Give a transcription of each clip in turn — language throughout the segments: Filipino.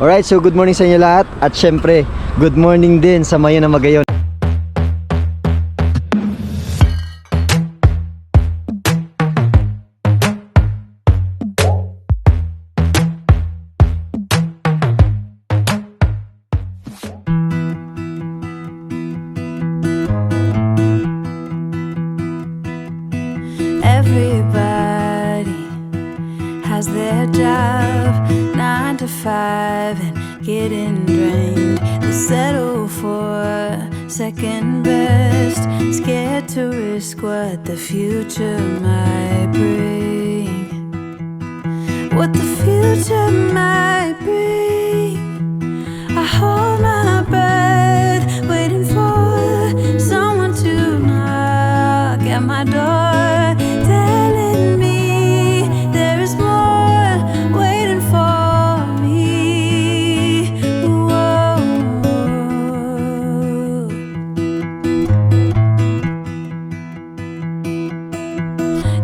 Alright, so good morning sa inyo lahat. At syempre, good morning din sa Mayon na Magayon. Everybody has their job, 9 to 5 and getting drained. They settle for second best, scared to risk what the future might bring. What the future might bring. I hold my breath, waiting for someone to knock at my door, telling me there is more waiting for me. Whoa.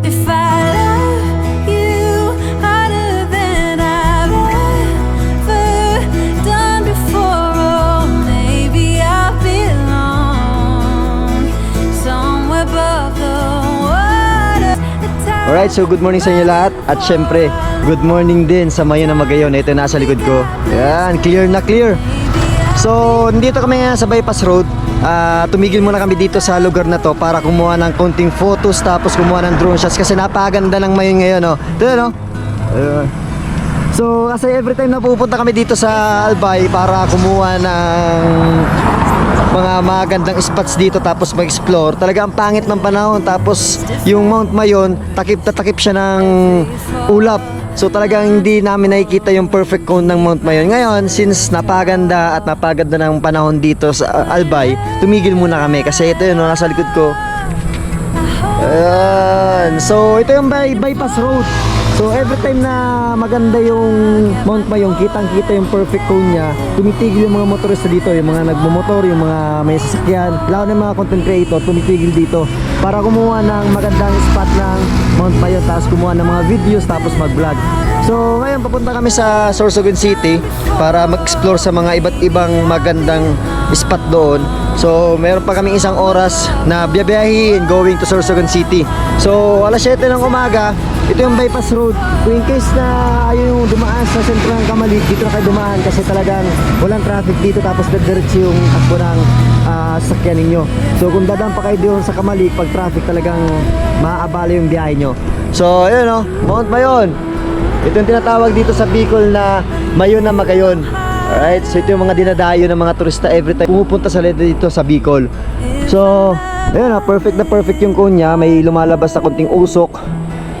If I love you harder than I've ever done before, oh, maybe I belong somewhere above the water. Alright, so good morning sa inyo lahat. At syempre, good morning din sa Mayon na Magayon. Ito yung nasa likod ko. Yan, clear na clear. So, nandito kami ngayon sa Bypass Road. Tumigil muna kami dito sa lugar na to para kumuha ng konting photos, tapos kumuha ng drone shots kasi napakaganda ng Mayon ngayon, no? Ito, no? So, kasi every time na pupunta kami dito sa Albay para kumuha ng mga magandang spots dito tapos mag-explore, talaga ang pangit ng panahon. Tapos yung Mount Mayon, takip na takip siya ng ulap. So talagang hindi namin nakikita yung perfect cone ng Mount Mayon. Ngayon, since napaganda at napaganda ng panahon dito sa Albay, tumigil muna kami kasi ito yun, nasa likod ko. Ayan. So ito yung bypass road. So every time na maganda yung Mount Mayon, kitang-kita yung perfect cone niya, tumitigil yung mga motorista dito, yung mga nagmumotor, yung mga may sasakyan, lalo ng mga content creator, tumitigil dito para kumuha ng magandang spot ng Mount Mayon, tapos kumuha ng mga videos, tapos mag-vlog. So ngayon papunta kami sa Sorsogon City para mag-explore sa mga iba't ibang magandang spot doon. So meron pa kaming isang oras na biyabiyahin going to Sorsogon City. So alas 7 ng umaga, ito yung bypass road. Kung in case na ayaw yung dumaan sa sentro ng Kamalik, dito na kayo dumaan kasi talagang walang traffic dito, tapos diretso yung takbo ng sakyan ninyo. So kung dadaan pa kayo doon sa Kamalik, pag traffic talagang maaabala yung biyahe nyo. So ayun, no, Mount Mayon. Ito yung tinatawag dito sa Bicol na Mayon na Magayon. Alright, so ito yung mga dinadayo ng mga turista every time pumupunta sa dito sa Bicol. So ayun, perfect na perfect yung cone niya. May lumalabas na konting usok,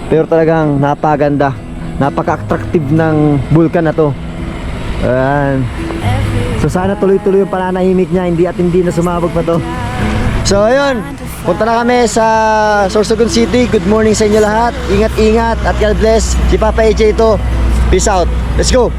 pero talagang napaganda, napaka-attractive ng bulkan na to. Ayan. So sana tuloy-tuloy yung pananahimik niya, hindi na sumabog pa to. So ayun, punta na kami sa Sorsogon City. Good morning sa inyo lahat. Ingat-ingat at God bless. Si Papa AJ ito. Peace out. Let's go.